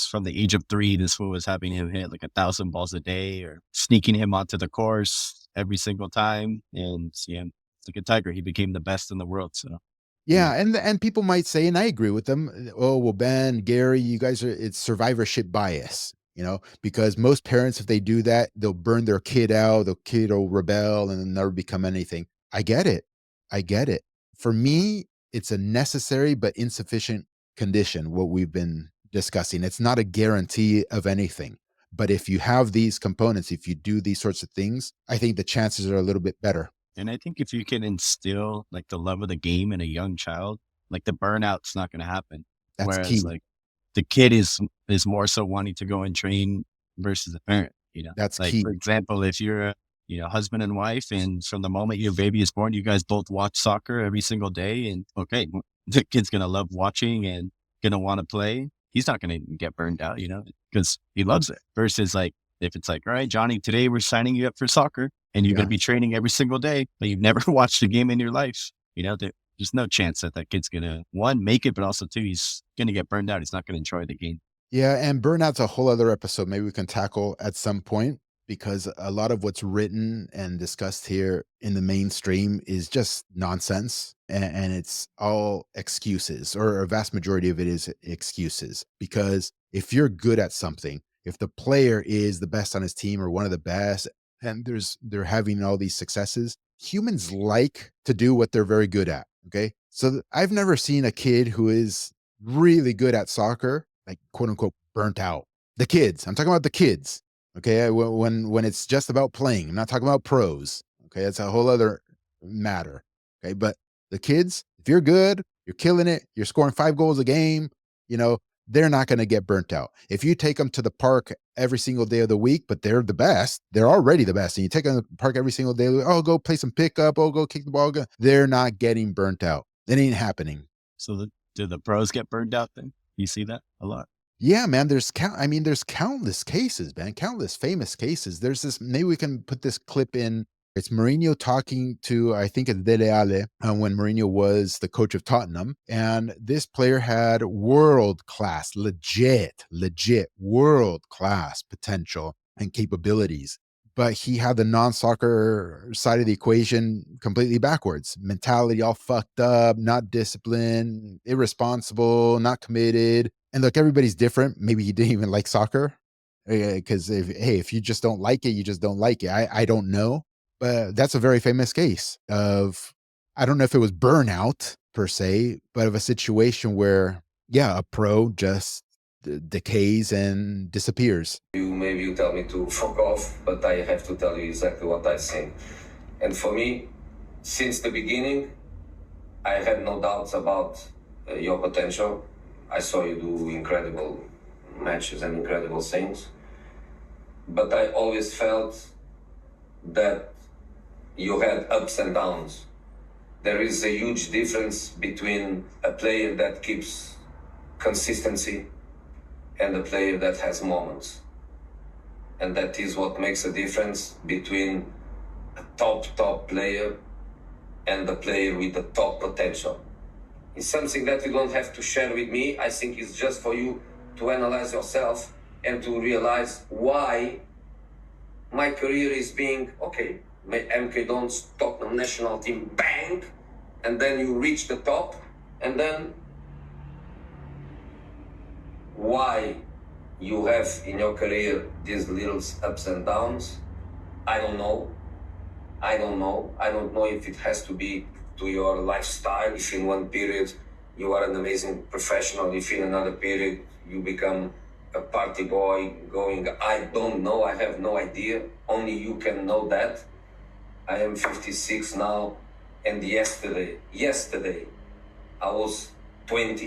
from the age of 3, this fool was having him hit like 1,000 balls a day, or sneaking him onto the course every single time. And yeah, look at Tiger. He became the best in the world. So, yeah. Yeah, and people might say, and I agree with them, oh, well, Ben, Gary, you guys it's survivorship bias, because most parents, if they do that, they'll burn their kid out, the kid will rebel and then never become anything. I get it. I get it. For me, it's a necessary but insufficient condition, what we've been discussing. It's not a guarantee of anything. But if you have these components, if you do these sorts of things, I think the chances are a little bit better. And I think if you can instill like the love of the game in a young child, like the burnout's not going to happen. That's Whereas key. like the kid is more so wanting to go and train versus the parent, That's like for key. example, if you're a, husband and wife, and from the moment your baby is born, you guys both watch soccer every single day, and okay, the kid's going to love watching and going to want to play. He's not going to get burned out, because he loves it, versus like, if it's like, all right, Johnny, today we're signing you up for soccer and you're going Yeah. to be training every single day, but you've never watched a game in your life, there's no chance that that kid's going to, one, make it, but also two, he's going to get burned out. He's not going to enjoy the game. Yeah, and burnout's a whole other episode maybe we can tackle at some point. because a lot of what's written and discussed here in the mainstream is just nonsense, and it's all excuses, or a vast majority of it is excuses. Because if you're good at something, if the player is the best on his team or one of the best, and they're having all these successes, humans like to do what they're very good at. Okay. So I've never seen a kid who is really good at soccer, like quote unquote burnt out. The kids, I'm talking about the kids. Okay. When it's just about playing, I'm not talking about pros. Okay. That's a whole other matter. Okay. But the kids, if you're good, you're killing it, you're scoring 5 goals a game, you know, they're not going to get burnt out. If you take them to the park every single day of the week, but they're the best, they're already the best. And you take them to the park every single day, oh, go play some pickup, oh, go kick the ball. They're not getting burnt out. It ain't happening. So do the pros get burned out then? You see that a lot? Yeah, man, there's countless cases, man, countless famous cases. There's this, maybe we can put this clip in. It's Mourinho talking to, I think it's Dele Alli, when Mourinho was the coach of Tottenham. And this player had world class, legit world class potential and capabilities. But he had the non soccer side of the equation completely backwards. Mentality all fucked up, not disciplined, irresponsible, not committed. And look, everybody's different. Maybe he didn't even like soccer, because if you just don't like it, you just don't like it. I don't know, but that's a very famous case of, I don't know if it was burnout per se, but of a situation where, yeah, a pro just decays and disappears. Maybe you tell me to fuck off, but I have to tell you exactly what I think. And for me, since the beginning, I had no doubts about your potential. I saw you do incredible matches and incredible things. But I always felt that you had ups and downs. There is a huge difference between a player that keeps consistency and a player that has moments. And that is what makes a difference between a top player and a player with the top potential. It's something that you don't have to share with me. I think it's just for you to analyze yourself and to realize why my career is being, okay, MK Don's Tottenham national team, bang, and then you reach the top, and then why you have in your career these little ups and downs, I don't know. I don't know if it has to be to your lifestyle, if in one period you are an amazing professional, if in another period you become a party boy going, I don't know, I have no idea. Only you can know that. I am 56 now, and yesterday, I was 20.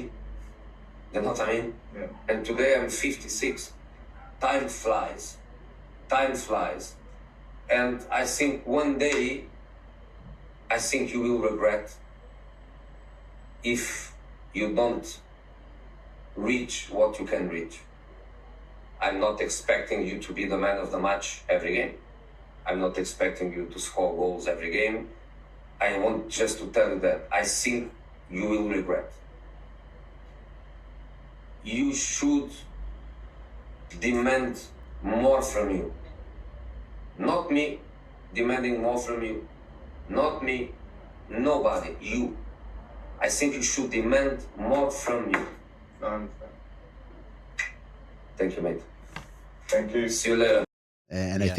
You know what I mean? Yeah. And today I'm 56. Time flies. And I think one day, you will regret if you don't reach what you can reach. I'm not expecting you to be the man of the match every game. I'm not expecting you to score goals every game. I want just to tell you that I think you will regret. You should demand more from you. Not me demanding more from you. Not me, nobody, you. I think you should demand more from you. I understand. Thank you, mate. Thank you. See you later. And Yeah.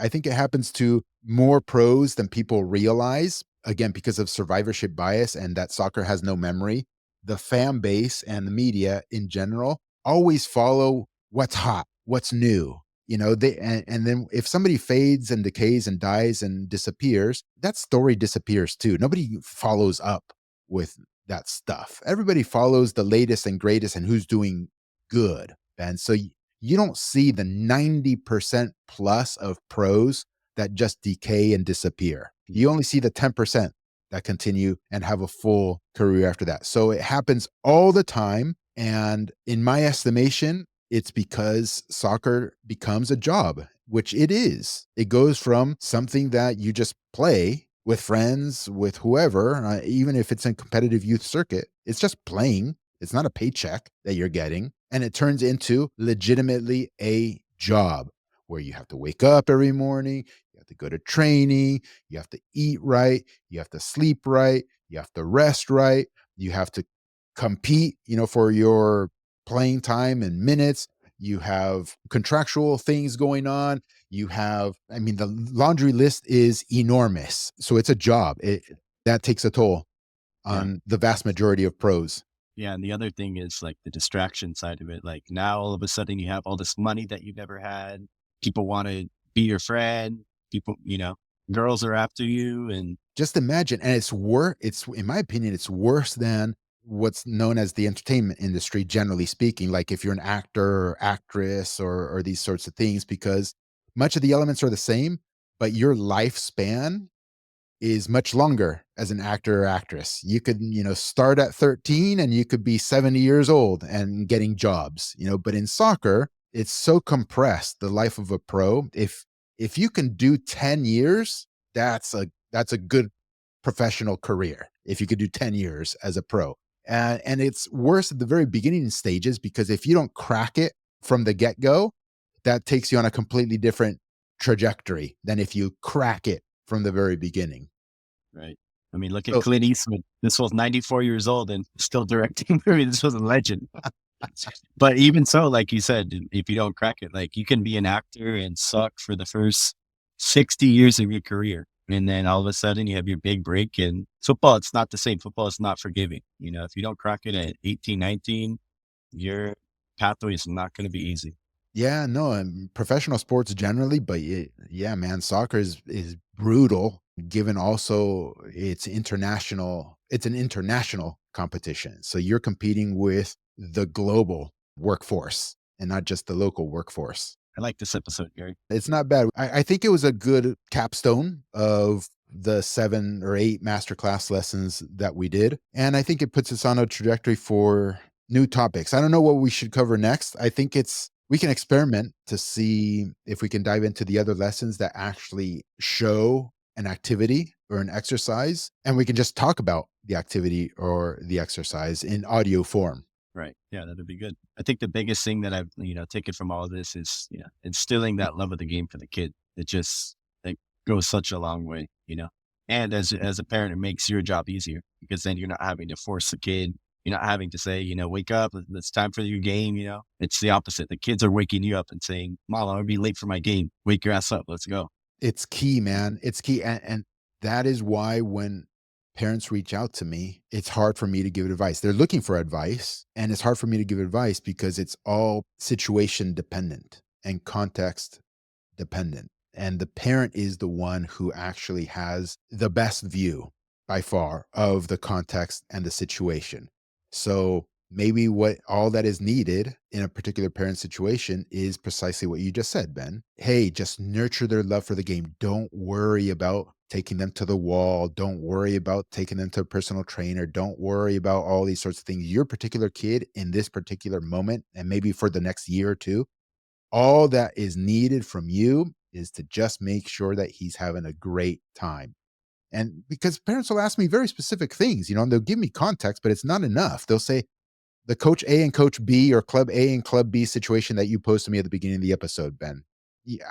I think it happens to more pros than people realize. Again, because of survivorship bias and that soccer has no memory. The fan base and the media in general always follow what's hot, what's new. And then if somebody fades and decays and dies and disappears, that story disappears too. Nobody follows up with that stuff. Everybody follows the latest and greatest and who's doing good. And so you don't see the 90% plus of pros that just decay and disappear. You only see the 10% that continue and have a full career after that. So it happens all the time. And in my estimation, it's because soccer becomes a job, which it is. It goes from something that you just play with friends, with whoever, even if it's in competitive youth circuit, it's just playing. It's not a paycheck that you're getting. And it turns into legitimately a job where you have to wake up every morning, you have to go to training, you have to eat right, you have to sleep right, you have to rest right, you have to compete, for your playing time and minutes. You have contractual things going on. You have, I mean, the laundry list is enormous. So it's a job. That takes a toll Yeah. on the vast majority of pros. Yeah. And the other thing is like the distraction side of it. Like now all of a sudden you have all this money that you never had. People want to be your friend. People, girls are after you. And Just imagine, and it's in my opinion, it's worse than what's known as the entertainment industry, generally speaking. Like if you're an actor or actress or these sorts of things, because much of the elements are the same, but your lifespan is much longer as an actor or actress. You could, start at 13 and you could be 70 years old and getting jobs, but in soccer, it's so compressed, the life of a pro. If you can do 10 years, that's a good professional career. If you could do 10 years as a pro. And it's worse at the very beginning stages, because if you don't crack it from the get-go, that takes you on a completely different trajectory than if you crack it from the very beginning. right. I mean, look at So Clint Eastwood. This was 94 years old and still directing movies. This was a legend. But even so, like you said, if you don't crack it, like you can be an actor and suck for the first 60 years of your career. And then all of a sudden you have your big break. And football, it's not the same. Football is not forgiving. If you don't crack it at 18, 19, your pathway is not going to be easy. yeah, no, professional sports generally, but yeah, man, soccer is brutal. Given also it's an international competition. So you're competing with the global workforce and not just the local workforce. I like this episode, Gary. It's not bad. I think it was a good capstone of the 7 or 8 masterclass lessons that we did. And I think it puts us on a trajectory for new topics. I don't know what we should cover next. I think we can experiment to see if we can dive into the other lessons that actually show an activity or an exercise, and we can just talk about the activity or the exercise in audio form. Right. Yeah, that'd be good. I think the biggest thing that I've, taken from all of this is, instilling that love of the game for the kid. It just it goes such a long way. And as a parent, it makes your job easier because then you're not having to force the kid. You're not having to say, wake up, it's time for your game. It's the opposite. The kids are waking you up and saying, Mom, I'm gonna be late for my game. Wake your ass up. Let's go. It's key, man. It's key. And that is why when parents reach out to me, it's hard for me to give advice. They're looking for advice, and it's hard for me to give advice because it's all situation dependent and context dependent. And the parent is the one who actually has the best view by far of the context and the situation. So maybe what all that is needed in a particular parent situation is precisely what you just said, Ben. Hey, just nurture their love for the game. Don't worry about taking them to the wall. Don't worry about taking them to a personal trainer. Don't worry about all these sorts of things. Your particular kid in this particular moment, and maybe for the next year or two, all that is needed from you is to just make sure that he's having a great time. And because parents will ask me very specific things, and they'll give me context, but it's not enough. They'll say, the coach A and coach B, or club A and club B situation that you posed to me at the beginning of the episode, Ben.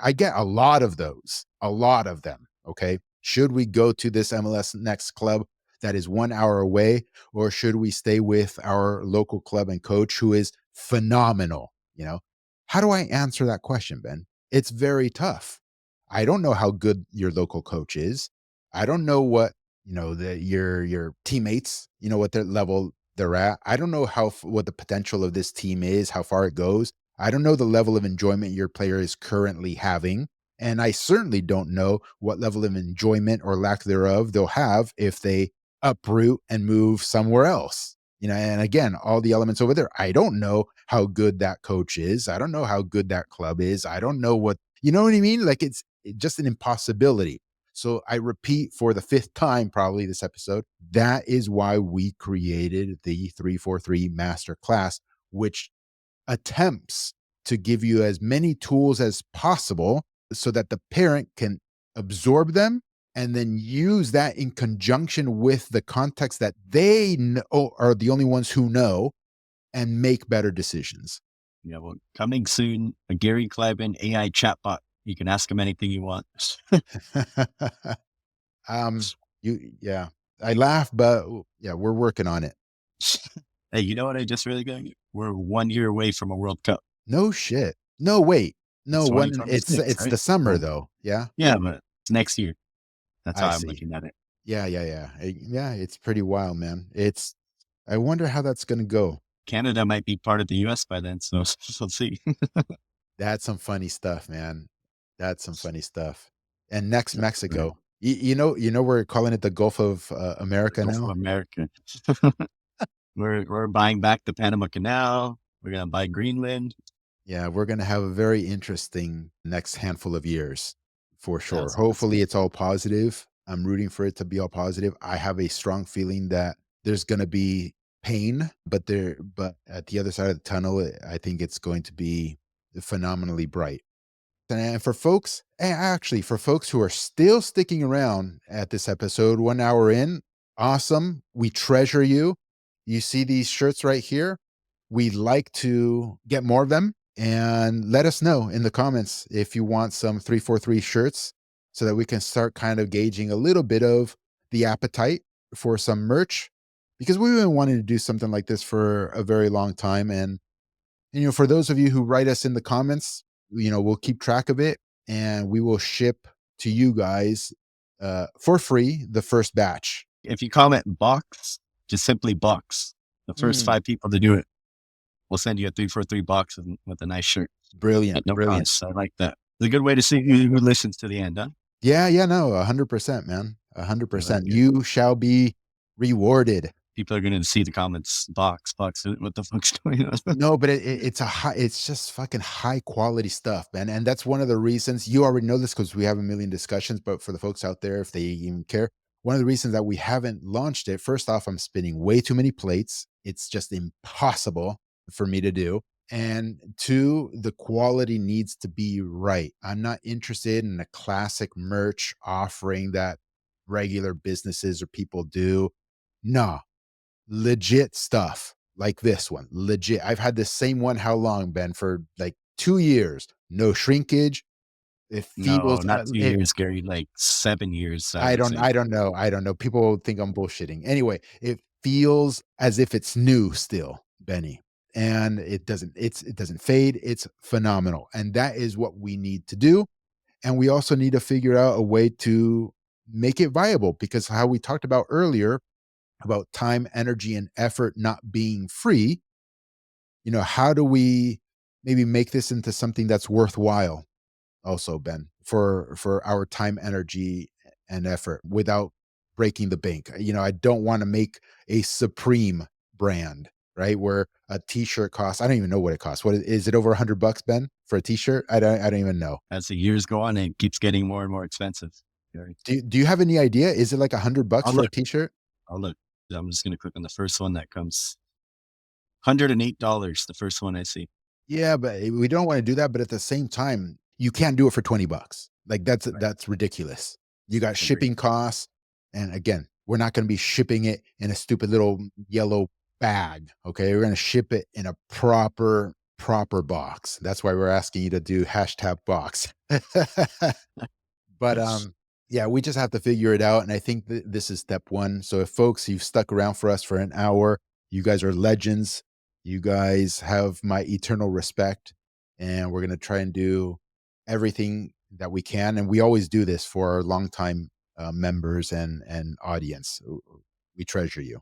I get a lot of those, a lot of them. Okay. Should we go to this MLS next club that is 1 hour away, or should we stay with our local club and coach who is phenomenal? How do I answer that question, Ben? It's very tough. I don't know how good your local coach is. I don't know what, your teammates, what their level they're at. I don't know what the potential of this team is, how far it goes. I don't know the level of enjoyment your player is currently having. And I certainly don't know what level of enjoyment or lack thereof they'll have if they uproot and move somewhere else. And again, all the elements over there. I don't know how good that coach is. I don't know how good that club is. I don't know you know what I mean? Like it's just an impossibility. So I repeat for the 5th time, probably this episode, that is why we created the 343 Masterclass, which attempts to give you as many tools as possible so that the parent can absorb them and then use that in conjunction with the context that they know, are the only ones who know, and make better decisions. Yeah, well, coming soon, a Gary Kleibin AI chatbot You can ask him anything you want. um, yeah, I laugh, but yeah, we're working on it. Hey, you know what I just really got? We're 1 year away from a World Cup. No shit. No, wait. It's No, when2026, it's right? the summer Well, though. Yeah, yeah, but it's next year. That's how I I'm see. looking at it. Yeah, yeah, yeah. Yeah, it's pretty wild, man. I wonder how that's gonna go. Canada might be part of the US by then, so we'll see. That's some funny stuff, man. That's some funny stuff. And next That's right. Mexico. You know, we're calling it the Gulf of The America Gulf of now. America. We're buying back the Panama Canal. We're gonna buy Greenland. Yeah, we're gonna have a very interesting next handful of years for sure. That's Hopefully good. it's all positive. I'm rooting for it to be all positive. I have a strong feeling that there's gonna be pain, but at the other side of the tunnel, I think it's going to be phenomenally bright. And for folks who are still sticking around at this episode 1 hour in, awesome. We treasure you. You see these shirts right here? We'd like to get more of them, and let us know in the comments if you want some 343 shirts so that we can start kind of gauging a little bit of the appetite for some merch, because we've been wanting to do something like this for a very long time. And for those of you who write us in the comments, we'll keep track of it, and we will ship to you guys for free the first batch. If you comment box, just simply box. The first Mm, 5 people to do it, we'll send you a 343 box with a nice shirt brilliant, at no brilliant. cost. I like that. It's a good way to see who listens to the end, huh? Yeah, yeah, no, 100%, man. I like 100%. it. You shall be rewarded. People are gonna see the comments, box, what the fuck's going on? No, but it's just fucking high quality stuff, man. And that's one of the reasons you already know this because we have a million discussions. But for the folks out there, if they even care, one of the reasons that we haven't launched it, first off, I'm spinning way too many plates. It's just impossible for me to do. And two, the quality needs to be right. I'm not interested in a classic merch offering that regular businesses or people do. No, legit stuff like this one. Legit. I've had the same one how long, Ben? For like 2 years. No shrinkage. It No, feels not 2 years, Gary, like 7 years, I would say. I don't know. I don't know. People think I'm bullshitting. Anyway, it feels as if it's new still, Benny. And it doesn't fade. It's phenomenal. And that is what we need to do. And we also need to figure out a way to make it viable, because how we talked about earlier about time, energy, and effort not being free, how do we maybe make this into something that's worthwhile also, Ben, for our time, energy, and effort without breaking the bank? I don't want to make a supreme brand, right? Where a t-shirt costs, I don't even know what it costs. What is it, over $100, Ben, for a t-shirt? I don't even know. As the years go on, it keeps getting more and more expensive, Gary. Do you have any idea? Is it like $100 I'll for a look. t-shirt? I'll look. I'm just gonna click on the first one that comes. $108, the first one I see. Yeah, but we don't want to do that. But at the same time, you can't do it for $20. Like Right. that's ridiculous. You got Agree. shipping costs, and again, we're not going to be shipping it in a stupid little yellow bag. Okay, we're going to ship it in a proper box. That's why we're asking you to do hashtag box. But yeah, we just have to figure it out. And I think this is step one. So if folks, you've stuck around for us for an hour, you guys are legends. You guys have my eternal respect. And we're gonna try and do everything that we can. And we always do this for our longtime members and audience. We treasure you.